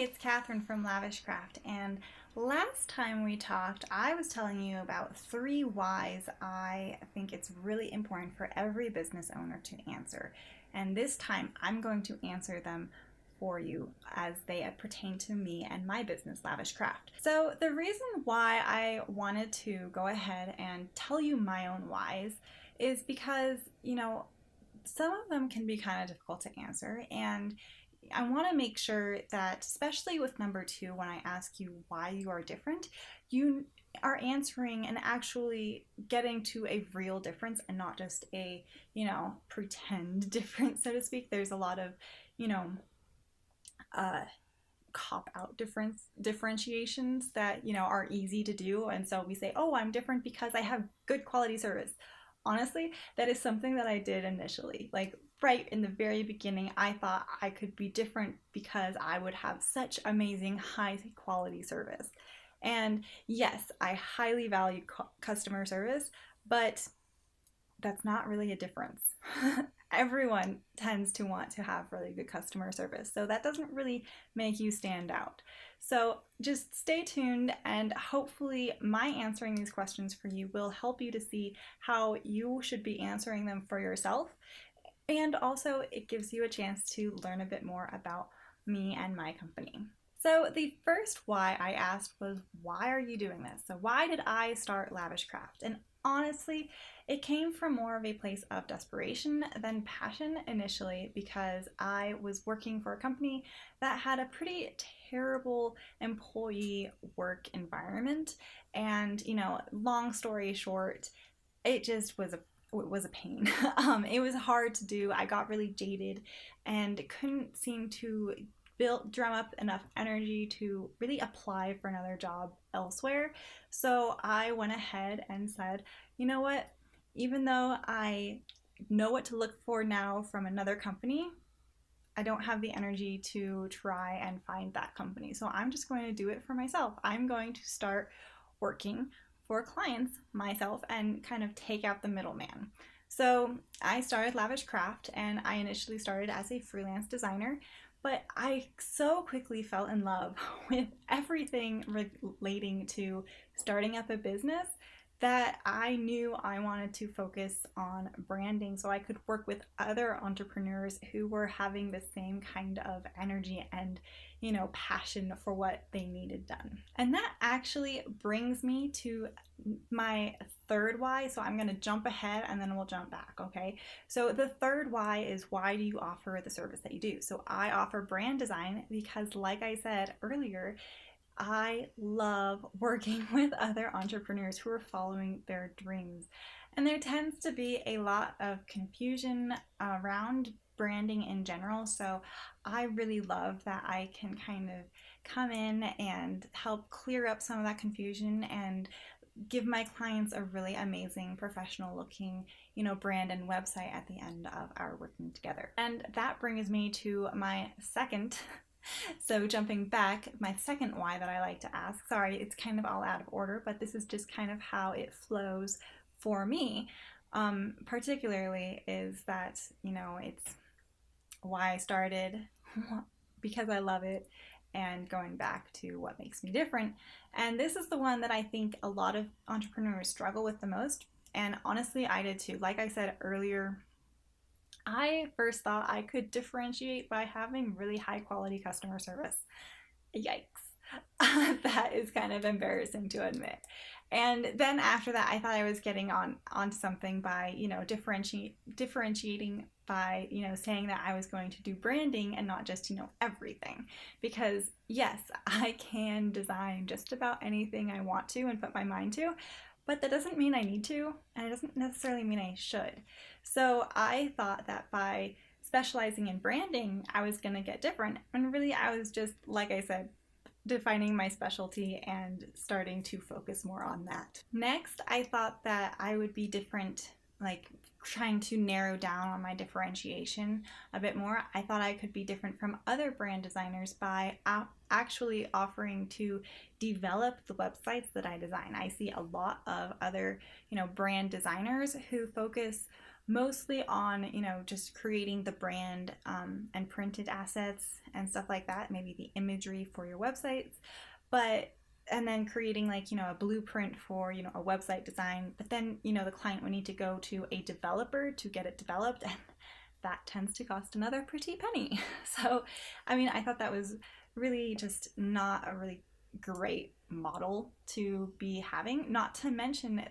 it's Katherine from Lavish Craft, and last time we talked, I was telling you about 3 whys I think it's really important for every business owner to answer. And this time, I'm going to answer them for you as they pertain to me and my business, Lavish Craft. So the reason why I wanted to go ahead and tell you my own whys is because, some of them can be kind of difficult to answer, and I want to make sure that, especially with number 2, when I ask you why you are different, you are answering and actually getting to a real difference and not just a, pretend difference, so to speak. There's a lot of, cop-out differentiations that, are easy to do. And so we say, oh, I'm different because I have good quality service. Honestly, that is something that I did initially. Like right in the very beginning, I thought I could be different because I would have such amazing high quality service. And yes, I highly value customer service, but that's not really a difference. Everyone tends to want to have really good customer service, so that doesn't really make you stand out. So just stay tuned, and hopefully my answering these questions for you will help you to see how you should be answering them for yourself. And also it gives you a chance to learn a bit more about me and my company. So the first why I asked was, why are you doing this? So why did I start Lavish Craft? And honestly, it came from more of a place of desperation than passion initially, because I was working for a company that had a pretty terrible employee work environment. And, long story short, it just was a pain. It was hard to do. I got really jaded and couldn't seem to drum up enough energy to really apply for another job elsewhere. So I went ahead and said, you know what, even though I know what to look for now from another company, I don't have the energy to try and find that company. So I'm just going to do it for myself. I'm going to start working for clients myself and kind of take out the middleman. So I started Lavish Craft, and I initially started as a freelance designer, but I so quickly fell in love with everything relating to starting up a business that I knew I wanted to focus on branding so I could work with other entrepreneurs who were having the same kind of energy and, passion for what they needed done. And that actually brings me to my third why. So I'm going to jump ahead and then we'll jump back, okay? So the third why is, why do you offer the service that you do? So I offer brand design because, like I said earlier, I love working with other entrepreneurs who are following their dreams. And there tends to be a lot of confusion around branding in general. So I really love that I can kind of come in and help clear up some of that confusion and give my clients a really amazing professional looking, brand and website at the end of our working together. And that brings me to my second So jumping back, my second why that I like to ask, sorry, it's kind of all out of order, but this is just kind of how it flows for me, particularly is that, it's why I started, because I love it, and going back to what makes me different. And this is the one that I think a lot of entrepreneurs struggle with the most. And honestly, I did too. Like I said earlier, I first thought I could differentiate by having really high quality customer service. Yikes. That is kind of embarrassing to admit. And then after that, I thought I was getting onto something by, differentiating by, saying that I was going to do branding and not just, everything. Because yes, I can design just about anything I want to and put my mind to, but that doesn't mean I need to, and it doesn't necessarily mean I should. So I thought that by specializing in branding, I was going to get different. And really, I was just, like I said, defining my specialty and starting to focus more on that. Next, I thought that I would be different, like trying to narrow down on my differentiation a bit more. I thought I could be different from other brand designers by actually offering to develop the websites that I design. I see a lot of other, brand designers who focus mostly on, just creating the brand and printed assets and stuff like that, maybe the imagery for your websites, but and then creating like, a blueprint for, a website design. But then, the client would need to go to a developer to get it developed, and that tends to cost another pretty penny. So, I mean, I thought that was really just not a really great model to be having. Not to mention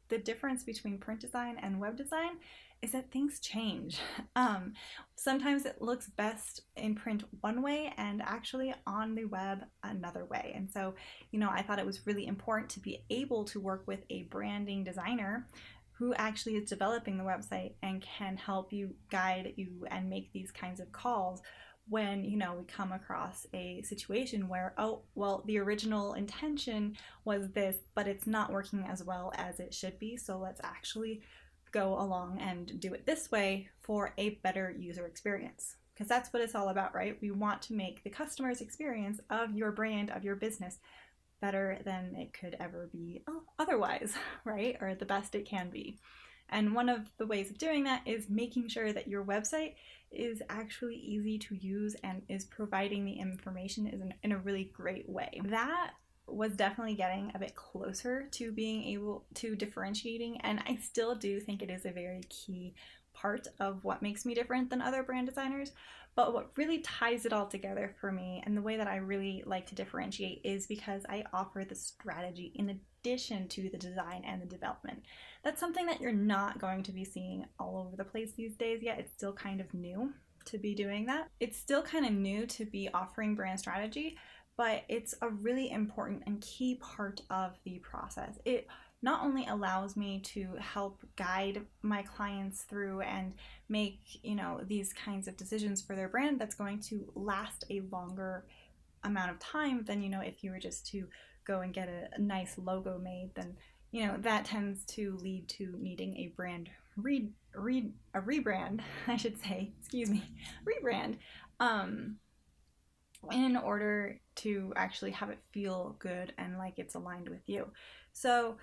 the difference between print design and web design is that things change. Um, Sometimes it looks best in print one way and actually on the web another way. And so, I thought it was really important to be able to work with a branding designer who actually is developing the website and can help you, guide you, and make these kinds of calls when, we come across a situation where, oh, well, the original intention was this, but it's not working as well as it should be, so let's actually go along and do it this way for a better user experience. Because that's what it's all about, right? We want to make the customer's experience of your brand, of your business, better than it could ever be otherwise, right? Or the best it can be. And one of the ways of doing that is making sure that your website is actually easy to use and is providing the information in a really great way. That was definitely getting a bit closer to being able to differentiating, and I still do think it is a very key part of what makes me different than other brand designers. But what really ties it all together for me, and the way that I really like to differentiate, is because I offer the strategy in addition to the design and the development. That's something that you're not going to be seeing all over the place these days yet. It's still kind of new to be doing that. It's still kind of new to be offering brand strategy, but it's a really important and key part of the process. It not only allows me to help guide my clients through and make, these kinds of decisions for their brand that's going to last a longer amount of time than, if you were just to go and get a nice logo made, then, that tends to lead to needing a brand a rebrand, I should say, excuse me, rebrand, in order to actually have it feel good and like it's aligned with you. So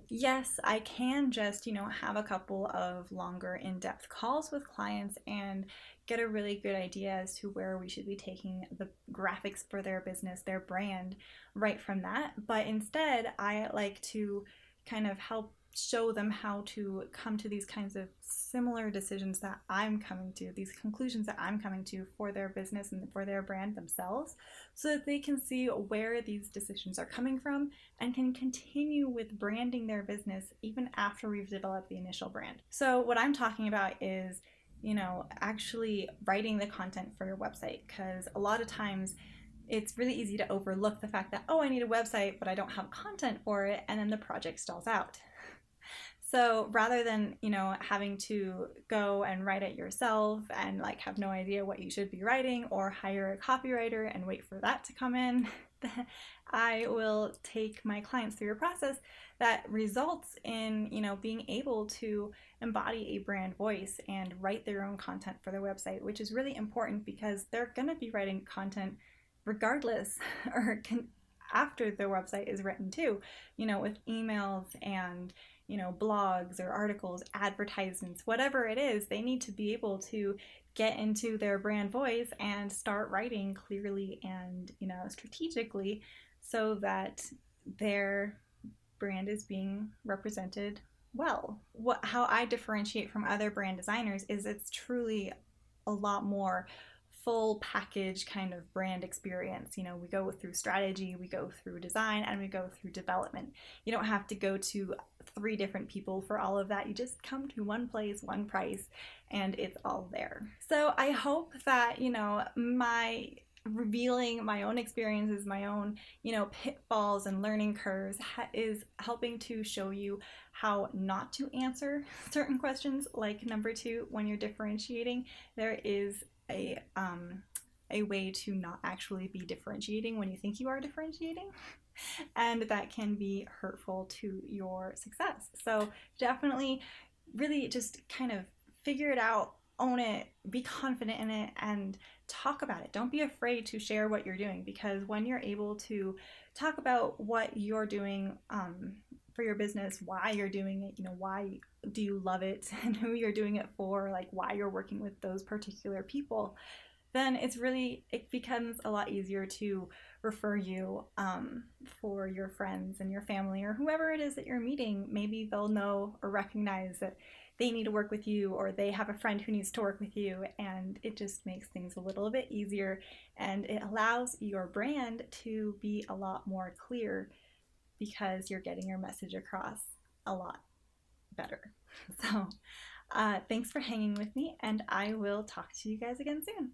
yes, I can just, have a couple of longer in-depth calls with clients and get a really good idea as to where we should be taking the graphics for their business, their brand, right from that. But instead, I like to kind of help show them how to come to these kinds of similar decisions that I'm coming to, these conclusions that I'm coming to for their business and for their brand themselves, so that they can see where these decisions are coming from and can continue with branding their business even after we've developed the initial brand. So what I'm talking about is, actually writing the content for your website, because a lot of times it's really easy to overlook the fact that, oh, I need a website, but I don't have content for it, and then the project stalls out. So rather than, having to go and write it yourself and like have no idea what you should be writing, or hire a copywriter and wait for that to come in, I will take my clients through a process that results in, being able to embody a brand voice and write their own content for their website, which is really important because they're going to be writing content regardless after their website is written too, with emails and blogs or articles, advertisements, whatever it is. They need to be able to get into their brand voice and start writing clearly and, strategically, so that their brand is being represented well. How I differentiate from other brand designers is it's truly a lot more full package kind of brand experience. We go through strategy, we go through design, and we go through development. You don't have to go to 3 different people for all of that. You just come to one place, one price, and it's all there. So I hope that, my revealing my own experiences, my own, pitfalls and learning curves is helping to show you how not to answer certain questions, like number 2, when you're differentiating. There is a way to not actually be differentiating when you think you are differentiating, and that can be hurtful to your success. So definitely really just kind of figure it out, own it, be confident in it, and talk about it. Don't be afraid to share what you're doing, because when you're able to talk about what you're doing for your business, why you're doing it, why do you love it, and who you're doing it for, like why you're working with those particular people, then it becomes a lot easier to refer you for your friends and your family or whoever it is that you're meeting. Maybe they'll know or recognize that they need to work with you, or they have a friend who needs to work with you, and it just makes things a little bit easier, and it allows your brand to be a lot more clear because you're getting your message across a lot better. So thanks for hanging with me, and I will talk to you guys again soon.